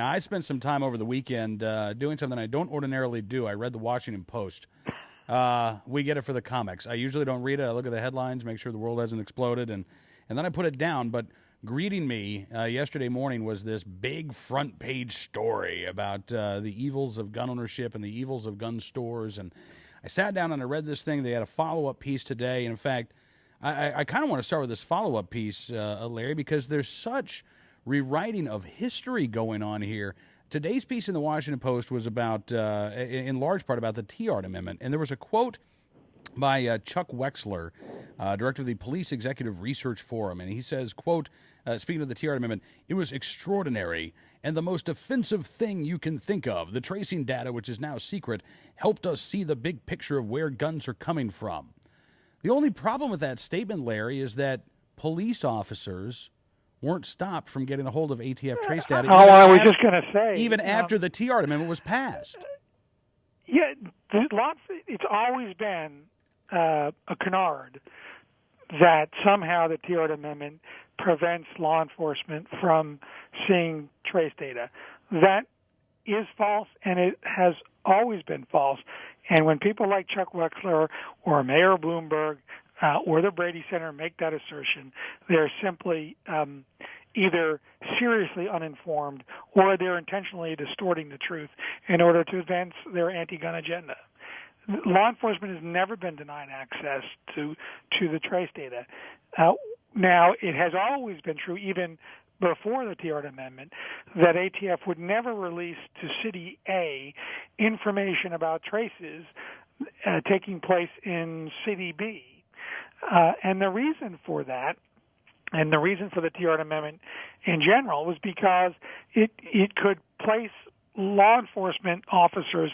Now, I spent some time over the weekend doing something I don't ordinarily do. I read the Washington Post. We get it for the comics. I usually don't read it. I look at the headlines, make sure the world hasn't exploded, and then I put it down. But greeting me yesterday morning was this big front page story about the evils of gun ownership and the evils of gun stores. And I sat down and I read this thing. They had a follow-up piece today. And in fact, I kind of want to start with this follow-up piece, Larry, because there's such rewriting of history going on here. Today's piece in the Washington Post was about, in large part, about the TR Amendment. And there was a quote by Chuck Wexler, director of the Police Executive Research Forum. And he says, quote, speaking of the TR Amendment, "It was extraordinary and the most offensive thing you can think of. The tracing data, which is now secret, helped us see the big picture of where guns are coming from." The only problem with that statement, Larry, is that police officers weren't stopped from getting a hold of ATF trace data. Oh, I was just going to say. Even after the TR Amendment was passed. Yeah, it's always been a canard that somehow the TR Amendment prevents law enforcement from seeing trace data. That is false, and it has always been false. And when people like Chuck Wexler or Mayor Bloomberg or the Brady Center make that assertion, they're simply either seriously uninformed or they're intentionally distorting the truth in order to advance their anti-gun agenda. Law enforcement has never been denied access to the trace data. Now, it has always been true, even before the TR Amendment, that ATF would never release to City A information about traces taking place in City B. And the reason for that, and the reason for the TR Amendment in general, was because it could place law enforcement officers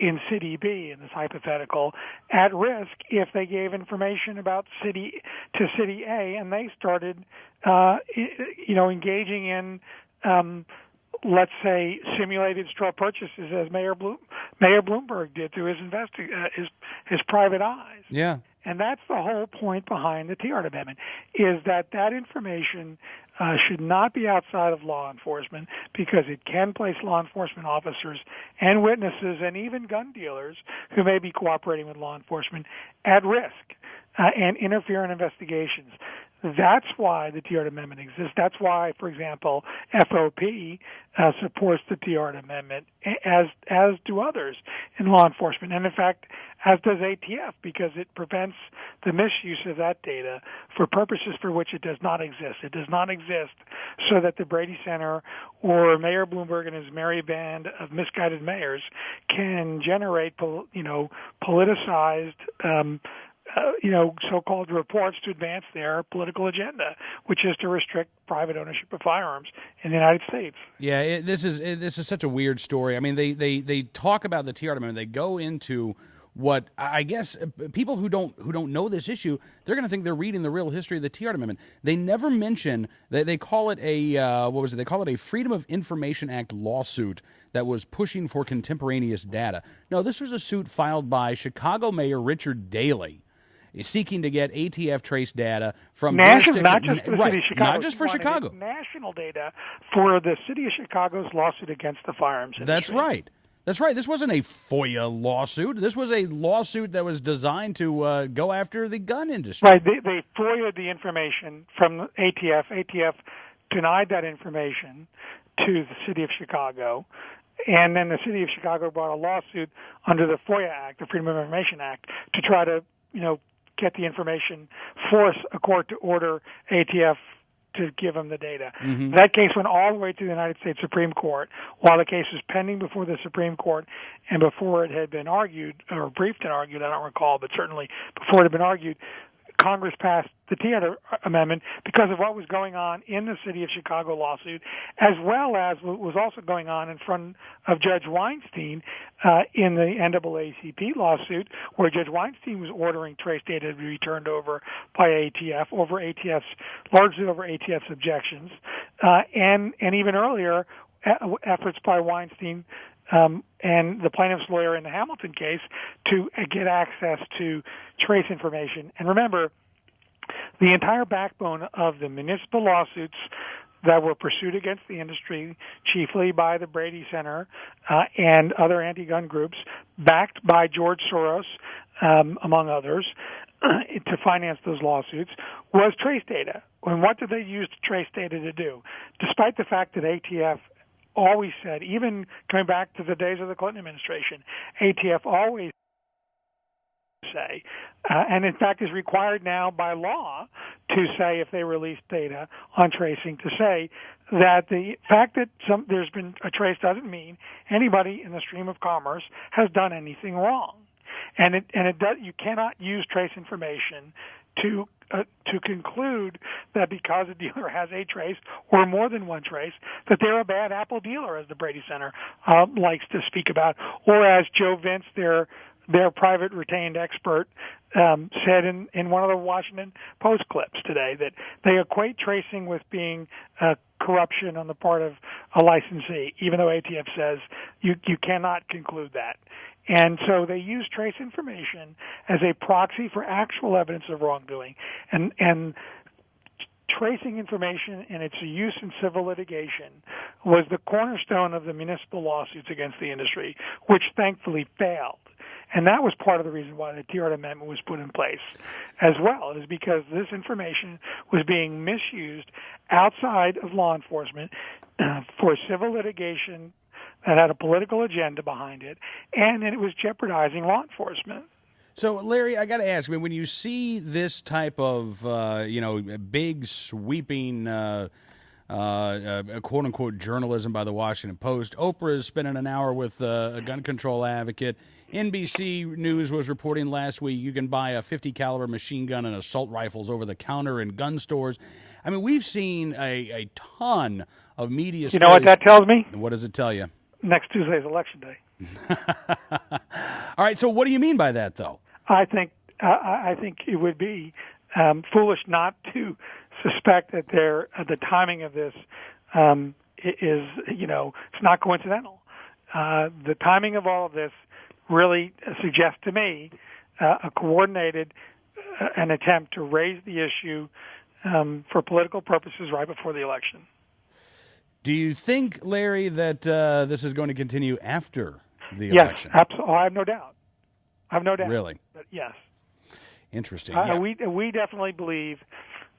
in City B, in this hypothetical, at risk if they gave information about City A and they started, engaging in, let's say, simulated straw purchases, as Mayor Bloomberg did through his private eyes. Yeah. And that's the whole point behind the TR Amendment, is that information should not be outside of law enforcement because it can place law enforcement officers and witnesses and even gun dealers who may be cooperating with law enforcement at risk and interfere in investigations. That's why the TR Amendment exists. That's why, for example, FOP supports the TR Amendment, as do others in law enforcement. And in fact, as does ATF, because it prevents the misuse of that data for purposes for which it does not exist. It does not exist so that the Brady Center or Mayor Bloomberg and his merry band of misguided mayors can generate, politicized so-called reports to advance their political agenda, which is to restrict private ownership of firearms in the United States. Yeah, this is such a weird story. I mean, they talk about the TR Amendment. They go into what I guess people who don't know this issue, they're going to think they're reading the real history of the TR Amendment. They never mention that they call it They call it a Freedom of Information Act lawsuit that was pushing for contemporaneous data. No, this was a suit filed by Chicago Mayor Richard Daley, seeking to get ATF trace data from national, not just for the city of Chicago. Not just for Chicago. National data for the city of Chicago's lawsuit against the firearms industry. That's right. This wasn't a FOIA lawsuit. This was a lawsuit that was designed to go after the gun industry. Right. They FOIA'd the information from ATF. ATF denied that information to the city of Chicago. And then the city of Chicago brought a lawsuit under the FOIA Act, the Freedom of Information Act, to try to, get the information, force a court to order ATF to give them the data. Mm-hmm. That case went all the way to the United States Supreme Court. While the case was pending before the Supreme Court and before it had been argued, or briefed and argued, I don't recall, but certainly before it had been argued, Congress passed the TR Amendment because of what was going on in the city of Chicago lawsuit, as well as what was also going on in front of Judge Weinstein in the NAACP lawsuit, where Judge Weinstein was ordering trace data to be returned over by ATF, largely over ATF's objections, and even earlier efforts by Weinstein and the plaintiff's lawyer in the Hamilton case to get access to trace information. And remember, the entire backbone of the municipal lawsuits that were pursued against the industry, chiefly by the Brady Center and other anti-gun groups, backed by George Soros, among others, to finance those lawsuits, was trace data. And what did they use trace data to do? Despite the fact that ATF always said, even coming back to the days of the Clinton administration, ATF always say, and in fact is required now by law to say, if they release data on tracing, to say that the fact that there's been a trace doesn't mean anybody in the stream of commerce has done anything wrong. And it does. You cannot use trace information to conclude that because a dealer has a trace or more than one trace, that they're a bad apple dealer, as the Brady Center likes to speak about, or as Joe Vince, their private retained expert, said in one of the Washington Post clips today, that they equate tracing with being corruption on the part of a licensee, even though ATF says you cannot conclude that. And so they use trace information as a proxy for actual evidence of wrongdoing. And tracing information and its use in civil litigation was the cornerstone of the municipal lawsuits against the industry, which thankfully failed. And that was part of the reason why the Tiahrt Amendment was put in place as well, is because this information was being misused outside of law enforcement for civil litigation that had a political agenda behind it, and it was jeopardizing law enforcement. So, Larry, I got to ask, when you see this type of, big, sweeping, quote-unquote journalism by the Washington Post, Oprah is spending an hour with a gun control advocate. NBC News was reporting last week you can buy a .50 caliber machine gun and assault rifles over the counter in gun stores. I mean, we've seen a ton of media stories. You know what that tells me? What does it tell you? Next Tuesday's Election Day. All right, so what do you mean by that, though? I think it would be foolish not to suspect that the timing of this is, it's not coincidental. The timing of all of this really suggests to me a coordinated an attempt to raise the issue for political purposes right before the election. Do you think, Larry, that this is going to continue after the election? Yes, absolutely. I have no doubt. Really? But yes. Interesting. Yeah. We definitely believe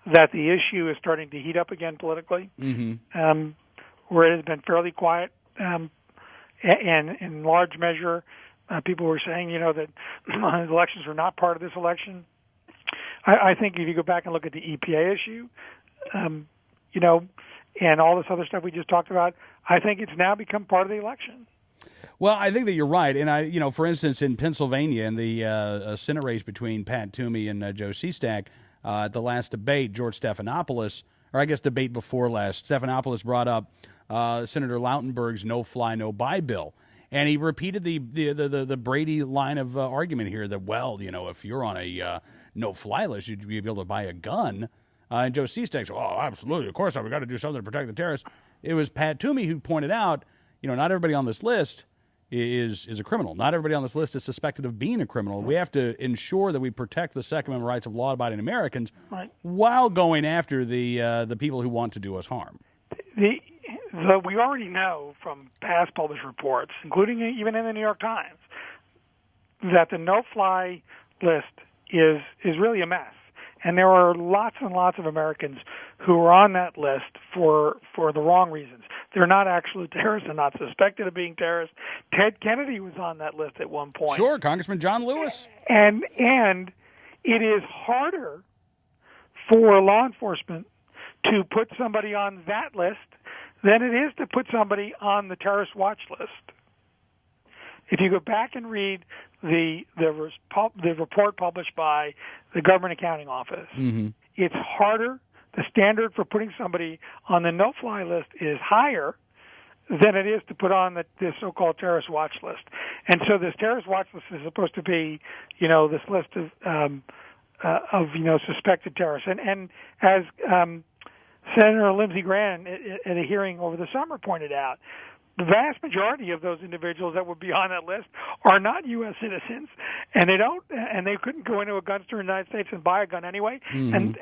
that the issue is starting to heat up again politically, where it has been fairly quiet, and in large measure, people were saying, that elections were not part of this election. I think if you go back and look at the EPA issue, and all this other stuff we just talked about, I think it's now become part of the election. Well, I think that you're right. And for instance, in Pennsylvania, in the Senate race between Pat Toomey and Joe Sestak, at the last debate, George Stephanopoulos, or I guess debate before last, Stephanopoulos brought up Senator Lautenberg's no-fly, no-buy bill. And he repeated the Brady line of argument here that, if you're on a no-fly list, you'd be able to buy a gun. And Joe Sestak said, oh, absolutely, of course, we've got to do something to protect the terrorists. It was Pat Toomey who pointed out, not everybody on this list is a criminal. Not everybody on this list is suspected of being a criminal. We have to ensure that we protect the Second Amendment rights of law-abiding Americans while going after the people who want to do us harm. We already know from past published reports, including even in the New York Times, that the no-fly list is really a mess. And there are lots and lots of Americans who are on that list for the wrong reasons. They're not actually terrorists. They're not suspected of being terrorists. Ted Kennedy was on that list at one point. Sure, Congressman John Lewis. And it is harder for law enforcement to put somebody on that list than it is to put somebody on the terrorist watch list. If you go back and read the report published by the Government Accounting Office, it's harder. The standard for putting somebody on the no-fly list is higher than it is to put on this so-called terrorist watch list. And so this terrorist watch list is supposed to be, this list of suspected terrorists. And as Senator Lindsey Graham at a hearing over the summer pointed out, the vast majority of those individuals that would be on that list are not U.S. citizens, and they couldn't go into a gun store in the United States and buy a gun anyway. And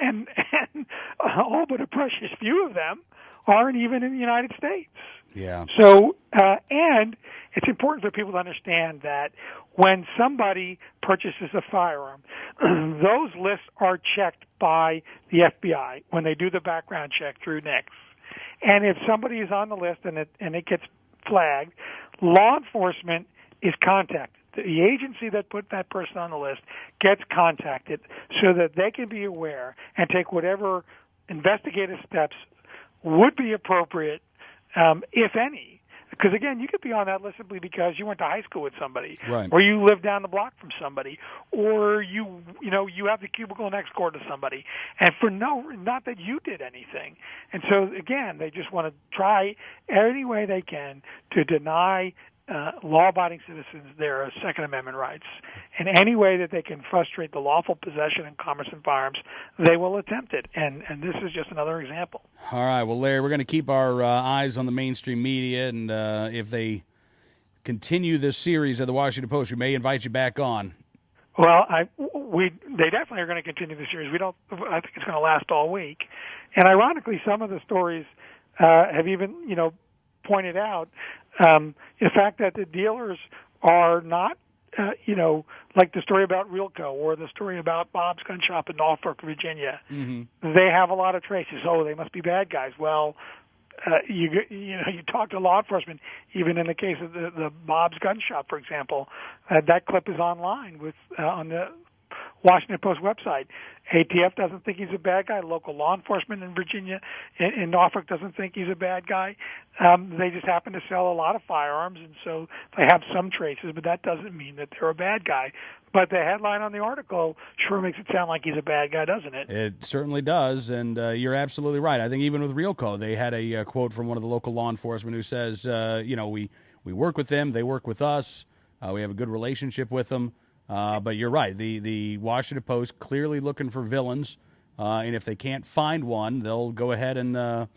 all but a precious few of them aren't even in the United States. Yeah. So, and it's important for people to understand that when somebody purchases a firearm, those lists are checked by the FBI when they do the background check through NICS. And if somebody is on the list and it gets flagged, law enforcement is contacted. The agency that put that person on the list gets contacted so that they can be aware and take whatever investigative steps would be appropriate, if any. Because, again, you could be on that list simply because you went to high school with somebody, right, or you live down the block from somebody, or you have the cubicle next door to somebody, and not that you did anything. And so, again, they just want to try any way they can to deny law-abiding citizens their Second Amendment rights. In any way that they can frustrate the lawful possession and commerce in firearms, they will attempt it. And this is just another example. All right. Well, Larry, we're going to keep our eyes on the mainstream media, and if they continue this series of the Washington Post, we may invite you back on. Well, they definitely are going to continue the series. I think it's going to last all week. And ironically, some of the stories have even, pointed out the fact that the dealers are not, like the story about Realco or the story about Bob's Gun Shop in Norfolk, Virginia. Mm-hmm. They have a lot of traces. Oh, they must be bad guys. Well, you talk to law enforcement, even in the case of the Bob's Gun Shop, for example. That clip is online on the Washington Post website. ATF doesn't think he's a bad guy. Local law enforcement in Virginia, in Norfolk, doesn't think he's a bad guy. They just happen to sell a lot of firearms, and so they have some traces, but that doesn't mean that they're a bad guy. But the headline on the article sure makes it sound like he's a bad guy, doesn't it? It certainly does, and you're absolutely right. I think even with Realco, they had a quote from one of the local law enforcement who says, we work with them, they work with us, we have a good relationship with them. But you're right. The Washington Post clearly looking for villains, and if they can't find one, they'll go ahead and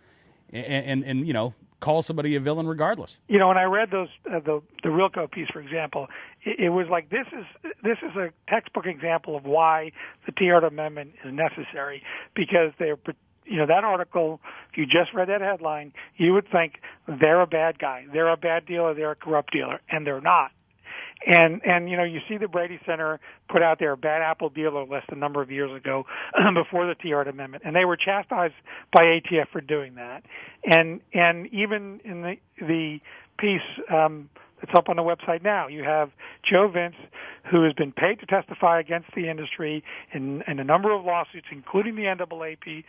call somebody a villain regardless. When I read those the Realco piece, for example, it was like this is a textbook example of why the TRO Amendment is necessary, because they're. That article, if you just read that headline, you would think they're a bad guy, they're a bad dealer, they're a corrupt dealer, and they're not. And you see the Brady Center put out their bad apple dealer list a number of years ago before the TRO Amendment, and they were chastised by ATF for doing that. And even in the piece that's up on the website now, you have Joe Vince, who has been paid to testify against the industry in a number of lawsuits, including the NAACP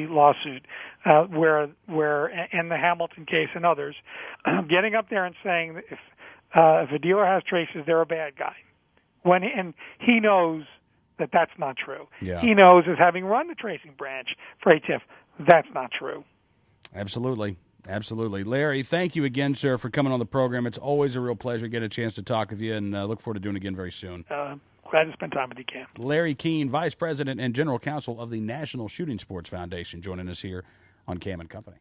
lawsuit, and the Hamilton case and others, getting up there and saying that if a dealer has traces, they're a bad guy. And he knows that that's not true. Yeah. He knows, as having run the tracing branch for ATF, that's not true. Absolutely. Larry, thank you again, sir, for coming on the program. It's always a real pleasure to get a chance to talk with you, and look forward to doing it again very soon. Glad to spend time with you, Cam. Larry Keane, Vice President and General Counsel of the National Shooting Sports Foundation, joining us here on Cam & Company.